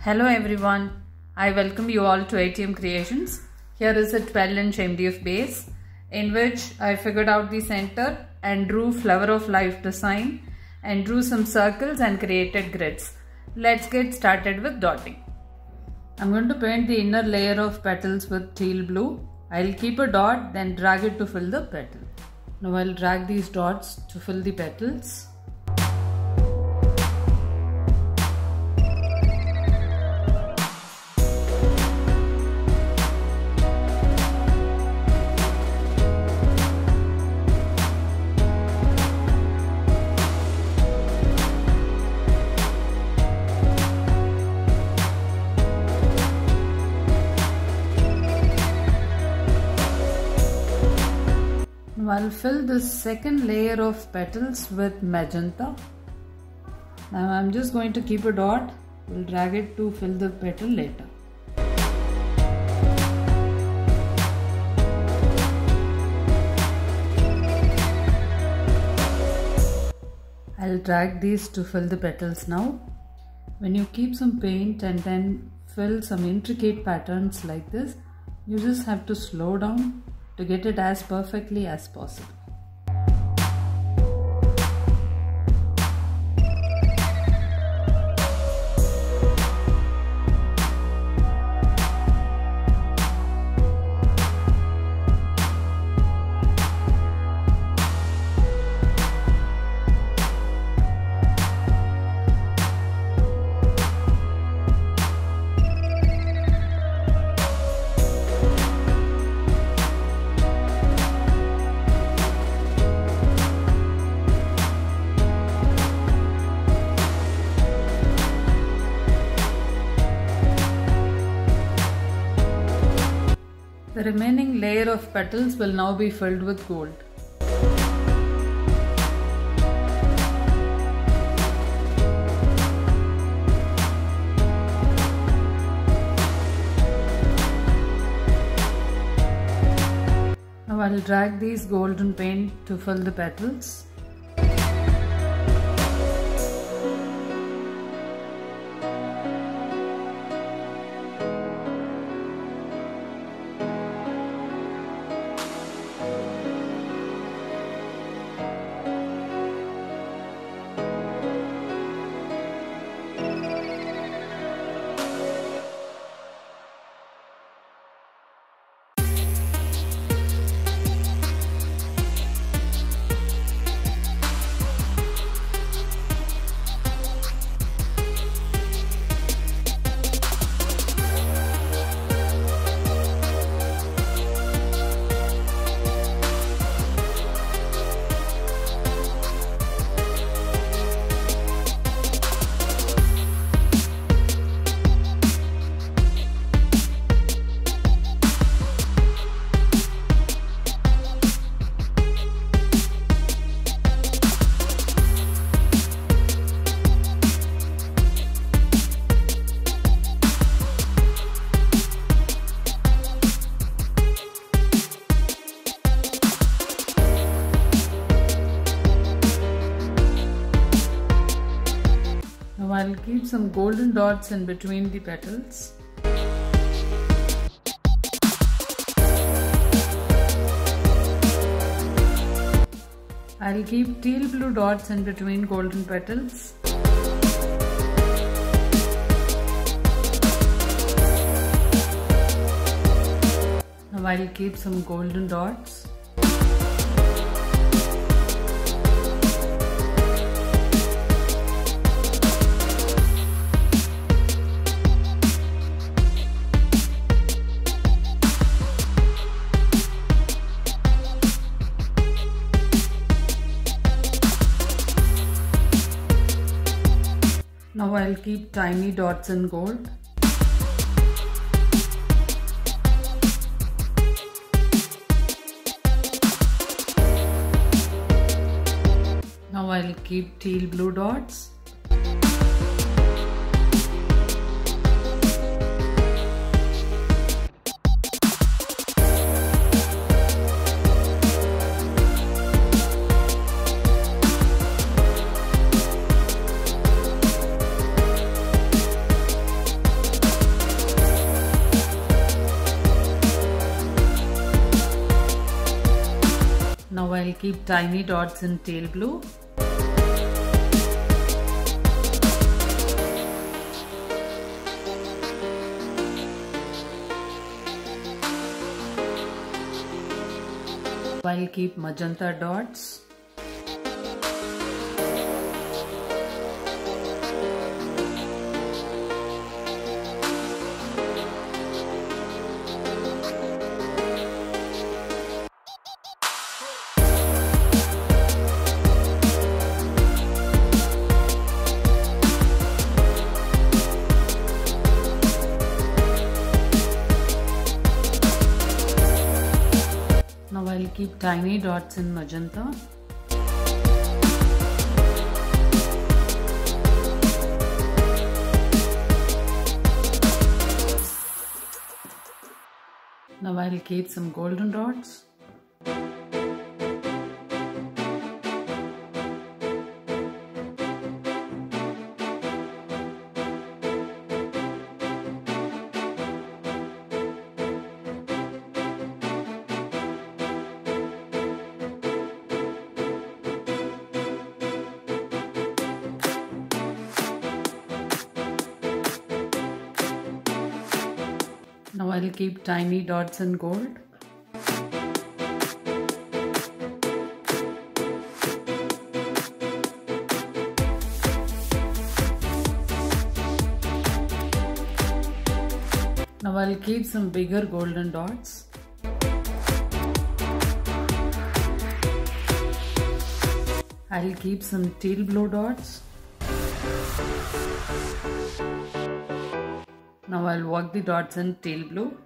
Hello everyone, I welcome you all to ATM Creations. Here is a 12-inch MDF base in which I figured out the center and drew flower of life design and drew some circles and created grids. Let's get started with dotting. I'm going to paint the inner layer of petals with teal blue. I'll keep a dot, then drag it to fill the petal. Now I'll drag these dots to fill the petals. I'll fill this second layer of petals with magenta. Now I'm just going to keep a dot. We'll drag it to fill the petal later. I'll drag these to fill the petals now. When you keep some paint and then fill some intricate patterns like this, you just have to slow down to get it as perfectly as possible. The remaining layer of petals will now be filled with gold. Now I'll drag these golden paint to fill the petals. I'll keep some golden dots in between the petals. I'll keep teal blue dots in between golden petals. Now I'll keep some golden dots. Now I'll keep tiny dots in gold. Now I'll keep teal blue dots. Now I'll keep tiny dots in tail blue. I'll keep magenta dots. Now I'll keep tiny dots in magenta. Now I'll keep some golden dots. Now I'll keep tiny dots in gold. Now I'll keep some bigger golden dots. I'll keep some teal blue dots. Now I'll work the dots in teal blue.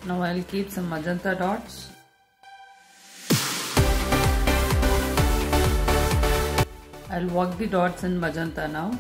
Now I'll keep some magenta dots. I'll work the dots in magenta now.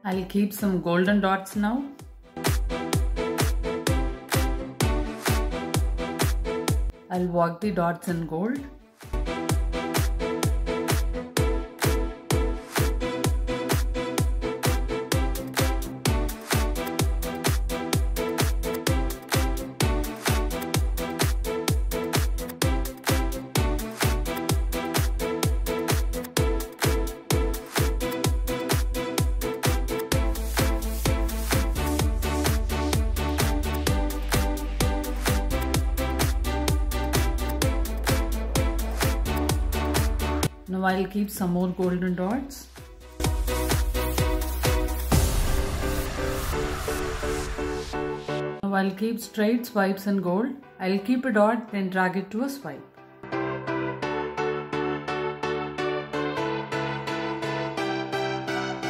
I'll keep some golden dots now. I'll work the dots in gold. Now I'll keep some more golden dots. Now I'll keep straight swipes in gold. I'll keep a dot, then drag it to a swipe.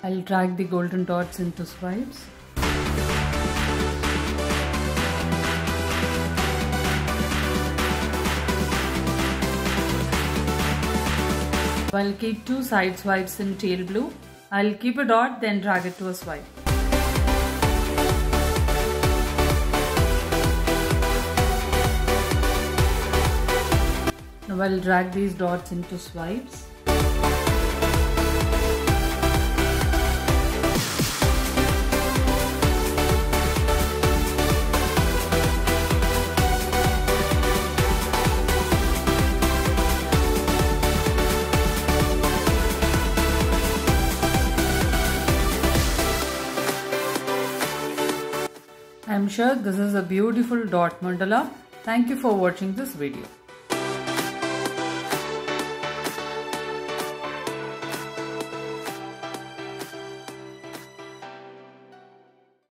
I'll drag the golden dots into swipes. I'll keep two side swipes in teal blue. I'll keep a dot, then drag it to a swipe. Now I'll drag these dots into swipes. I'm sure this is a beautiful dot mandala. Thank you for watching this video.